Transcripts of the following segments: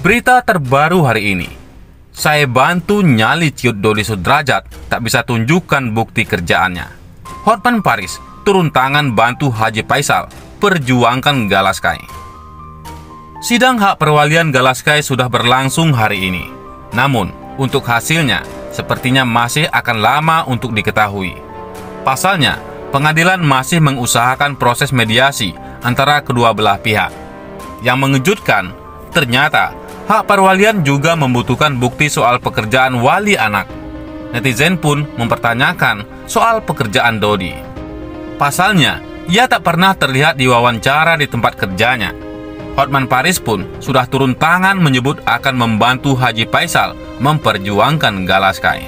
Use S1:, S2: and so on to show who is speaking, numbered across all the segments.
S1: Berita terbaru hari ini. Saya bantu nyali ciut Dodi Sudrajat, tak bisa tunjukkan bukti kerjaannya. Hotman Paris turun tangan bantu Haji Faisal, perjuangkan Galaskai. Sidang hak perwalian Galaskai sudah berlangsung hari ini. Namun, untuk hasilnya, sepertinya masih akan lama untuk diketahui. Pasalnya, pengadilan masih mengusahakan proses mediasi antara kedua belah pihak. Yang mengejutkan, ternyata hak perwalian juga membutuhkan bukti soal pekerjaan wali anak. Netizen pun mempertanyakan soal pekerjaan Dodi. Pasalnya, ia tak pernah terlihat diwawancara di tempat kerjanya. Hotman Paris pun sudah turun tangan menyebut akan membantu Haji Faisal memperjuangkan Galaskai.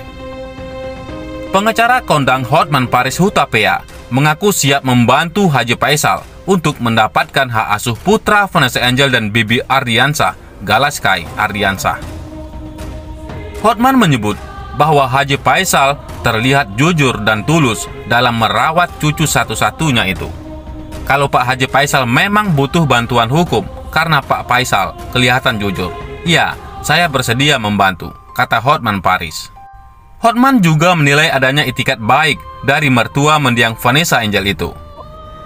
S1: Pengacara kondang Hotman Paris Hutapea mengaku siap membantu Haji Faisal untuk mendapatkan hak asuh putra Vanessa Angel dan Bibi Ardiansah, Galaskai Ardiansah. Hotman menyebut bahwa Haji Faisal terlihat jujur dan tulus dalam merawat cucu satu-satunya itu. Kalau Pak Haji Faisal memang butuh bantuan hukum karena Pak Faisal kelihatan jujur, ya, saya bersedia membantu, kata Hotman Paris. Hotman juga menilai adanya itikat baik dari mertua mendiang Vanessa Angel itu.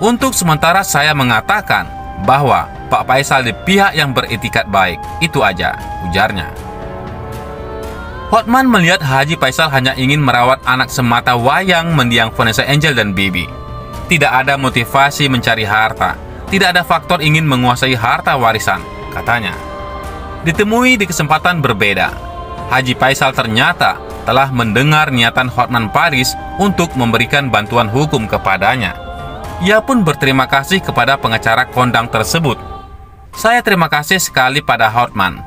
S1: Untuk sementara saya mengatakan bahwa Pak Faisal di pihak yang beretikat baik, itu aja, ujarnya. Hotman melihat Haji Faisal hanya ingin merawat anak semata wayang mendiang Vanessa Angel dan Bibi. Tidak ada motivasi mencari harta, tidak ada faktor ingin menguasai harta warisan, katanya. Ditemui di kesempatan berbeda, Haji Faisal ternyata telah mendengar niatan Hotman Paris untuk memberikan bantuan hukum kepadanya. Ia pun berterima kasih kepada pengacara kondang tersebut. Saya terima kasih sekali pada Hotman.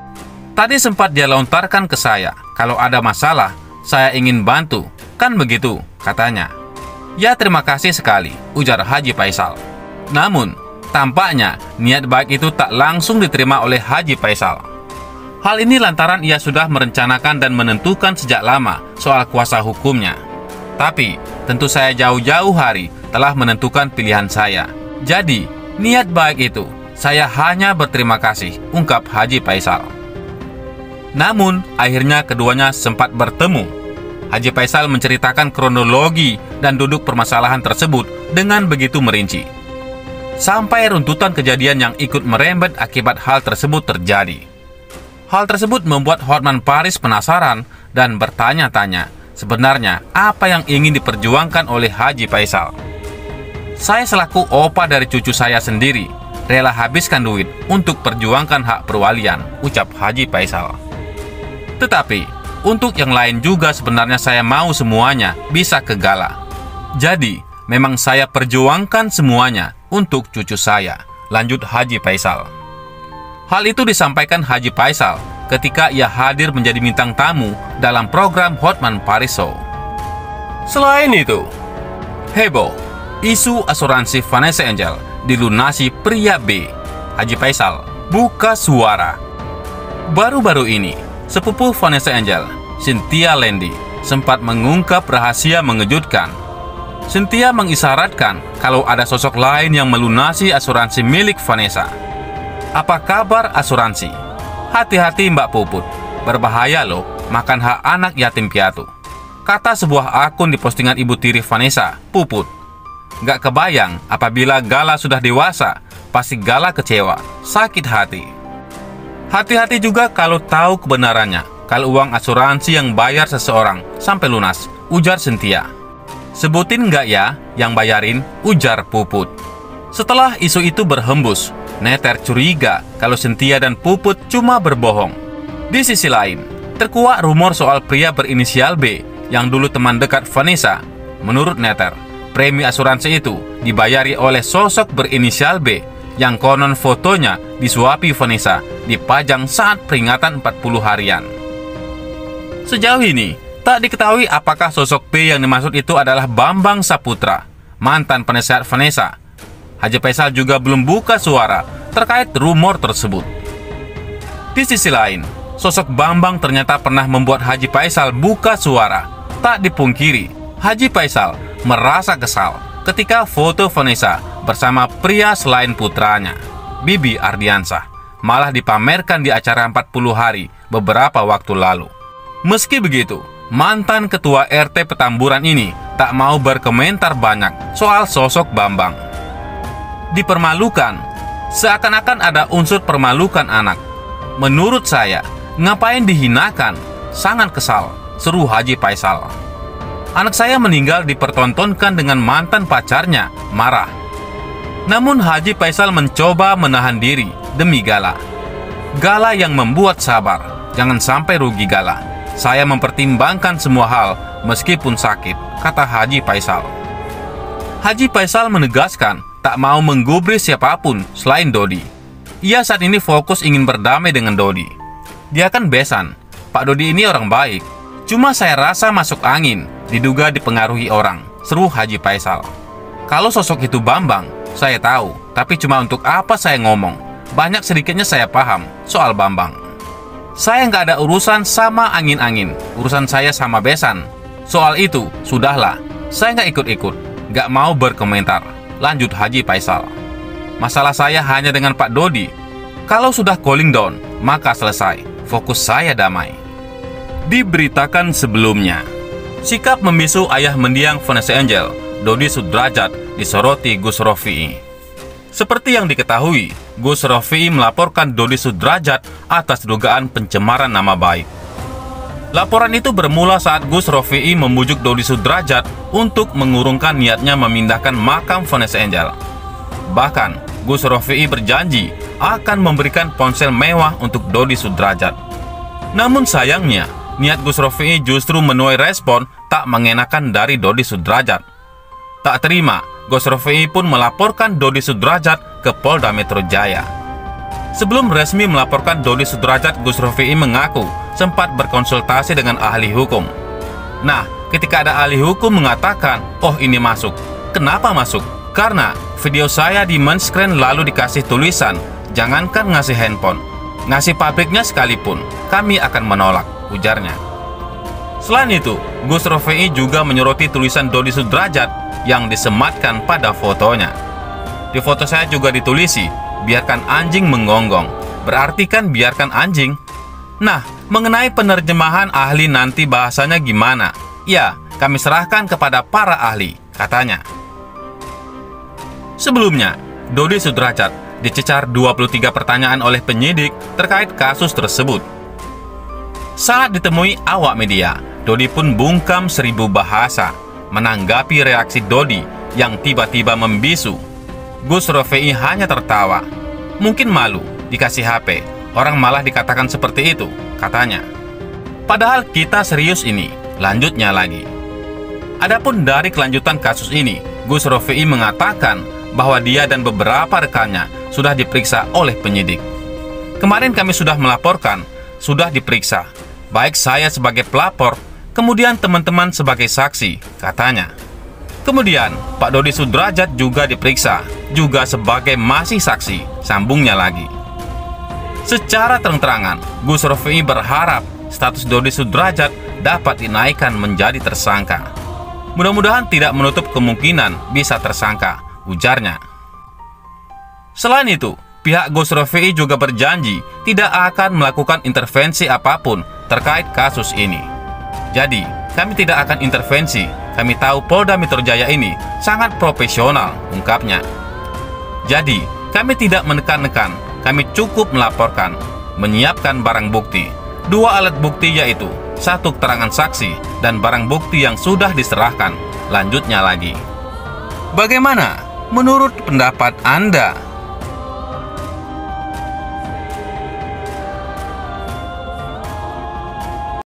S1: Tadi sempat dia lontarkan ke saya, kalau ada masalah, saya ingin bantu, kan begitu, katanya. Ya, terima kasih sekali, ujar Haji Faisal. Namun, tampaknya niat baik itu tak langsung diterima oleh Haji Faisal. Hal ini lantaran ia sudah merencanakan dan menentukan sejak lama soal kuasa hukumnya. Tapi, tentu saya jauh-jauh hari telah menentukan pilihan saya. Jadi, niat baik itu, saya hanya berterima kasih, ungkap Haji Faisal. Namun, akhirnya keduanya sempat bertemu. Haji Faisal menceritakan kronologi dan duduk permasalahan tersebut dengan begitu merinci. Sampai runtutan kejadian yang ikut merembet akibat hal tersebut terjadi. Hal tersebut membuat Hotman Paris penasaran dan bertanya-tanya, sebenarnya apa yang ingin diperjuangkan oleh Haji Faisal. Saya selaku opa dari cucu saya sendiri, rela habiskan duit untuk perjuangkan hak perwalian, ucap Haji Faisal. Tetapi, untuk yang lain juga sebenarnya saya mau semuanya bisa ke Gala. Jadi, memang saya perjuangkan semuanya untuk cucu saya, lanjut Haji Faisal. Hal itu disampaikan Haji Faisal ketika ia hadir menjadi bintang tamu dalam program Hotman Paris Show. Selain itu, heboh, isu asuransi Vanessa Angel dilunasi pria B. Haji Faisal buka suara. Baru-baru ini, sepupu Vanessa Angel, Cynthia Lendy, sempat mengungkap rahasia mengejutkan. Cynthia mengisyaratkan kalau ada sosok lain yang melunasi asuransi milik Vanessa. Apa kabar asuransi? Hati-hati Mbak Puput, berbahaya loh makan hak anak yatim piatu, kata sebuah akun di postingan ibu tiri Vanessa, Puput. Gak kebayang apabila Gala sudah dewasa, pasti Gala kecewa, sakit hati. Hati-hati juga kalau tahu kebenarannya, kalau uang asuransi yang bayar seseorang sampai lunas, ujar Cynthia. Sebutin nggak ya yang bayarin, ujar Puput. Setelah isu itu berhembus, Neter curiga kalau Cynthia dan Puput cuma berbohong. Di sisi lain, terkuak rumor soal pria berinisial B yang dulu teman dekat Vanessa. Menurut Neter, premi asuransi itu dibayari oleh sosok berinisial B yang konon fotonya disuapi Vanessa dipajang saat peringatan 40 harian. Sejauh ini, tak diketahui apakah sosok B yang dimaksud itu adalah Bambang Saputra, mantan penasehat Vanessa. Haji Faisal juga belum buka suara terkait rumor tersebut. Di sisi lain, sosok Bambang ternyata pernah membuat Haji Faisal buka suara. Tak dipungkiri, Haji Faisal merasa kesal ketika foto Vanessa bersama pria selain putranya, Bibi Ardiansah, malah dipamerkan di acara 40 hari beberapa waktu lalu. Meski begitu, mantan ketua RT Petamburan ini tak mau berkomentar banyak soal sosok Bambang. Dipermalukan, seakan-akan ada unsur permalukan anak. Menurut saya, ngapain dihinakan? Sangat kesal, seru Haji Faisal. Anak saya meninggal dipertontonkan dengan mantan pacarnya, marah. Namun Haji Faisal mencoba menahan diri demi Gala. Gala yang membuat sabar, jangan sampai rugi Gala. Saya mempertimbangkan semua hal meskipun sakit, kata Haji Faisal. Haji Faisal menegaskan tak mau menggubris siapapun selain Dodi. Ia saat ini fokus ingin berdamai dengan Dodi. Dia kan besan, Pak Dodi ini orang baik. Cuma saya rasa masuk angin, diduga dipengaruhi orang, seru Haji Faisal. Kalau sosok itu Bambang, saya tahu, tapi cuma untuk apa saya ngomong? Banyak sedikitnya saya paham soal Bambang. Saya nggak ada urusan sama angin-angin, urusan saya sama besan. Soal itu, sudahlah, saya nggak ikut-ikut, nggak mau berkomentar, lanjut Haji Faisal. Masalah saya hanya dengan Pak Dodi. Kalau sudah cooling down, maka selesai, fokus saya damai. Diberitakan sebelumnya, sikap membisu ayah mendiang Vanessa Angel, Dodi Sudrajat, disoroti Gus Rofi'i. Seperti yang diketahui, Gus Rofi'i melaporkan Dodi Sudrajat atas dugaan pencemaran nama baik. Laporan itu bermula saat Gus Rofi'i membujuk Dodi Sudrajat untuk mengurungkan niatnya memindahkan makam Vanessa Angel. Bahkan, Gus Rofi'i berjanji akan memberikan ponsel mewah untuk Dodi Sudrajat. Namun sayangnya, niat Gus Rofi'i justru menuai respon tak mengenakan dari Dodi Sudrajat. Tak terima, Gus Rofi'i pun melaporkan Dodi Sudrajat ke Polda Metro Jaya. Sebelum resmi melaporkan Dodi Sudrajat, Gus Rofi'i mengaku sempat berkonsultasi dengan ahli hukum. Nah, ketika ada ahli hukum mengatakan, oh ini masuk. Kenapa masuk? Karena video saya di men-screen lalu dikasih tulisan, jangankan ngasih handphone, ngasih pabriknya sekalipun, kami akan menolak, ujarnya. Selain itu, Gus Rofi'i juga menyoroti tulisan Dodi Sudrajat yang disematkan pada fotonya. Di foto saya juga ditulisi, biarkan anjing menggonggong. Berarti kan biarkan anjing? Nah, mengenai penerjemahan ahli nanti bahasanya gimana? Ya, kami serahkan kepada para ahli, katanya. Sebelumnya, Dodi Sudrajat dicecar 23 pertanyaan oleh penyidik terkait kasus tersebut. Saat ditemui awak media, Dodi pun bungkam 1000 bahasa menanggapi reaksi Dodi yang tiba-tiba membisu. Gus Rofi'i hanya tertawa. Mungkin malu, dikasih HP, orang malah dikatakan seperti itu, katanya. Padahal kita serius ini, lanjutnya lagi. Adapun dari kelanjutan kasus ini, Gus Rofi'i mengatakan bahwa dia dan beberapa rekannya sudah diperiksa oleh penyidik. Kemarin kami sudah melaporkan, sudah diperiksa, baik saya sebagai pelapor, kemudian teman-teman sebagai saksi, katanya. Kemudian, Pak Dodi Sudrajat juga diperiksa, juga sebagai masih saksi, sambungnya lagi. Secara terang-terangan, Gus Rofi'i berharap status Dodi Sudrajat dapat dinaikkan menjadi tersangka. Mudah-mudahan tidak menutup kemungkinan bisa tersangka, ujarnya. Selain itu, pihak Gus Rofi'i juga berjanji tidak akan melakukan intervensi apapun terkait kasus ini. Jadi, kami tidak akan intervensi. Kami tahu Polda Metro Jaya ini sangat profesional, ungkapnya. Jadi, kami tidak menekan-nekan. Kami cukup melaporkan, menyiapkan barang bukti. 2 alat bukti yaitu 1 keterangan saksi dan barang bukti yang sudah diserahkan. Lanjutnya lagi. Bagaimana menurut pendapat Anda?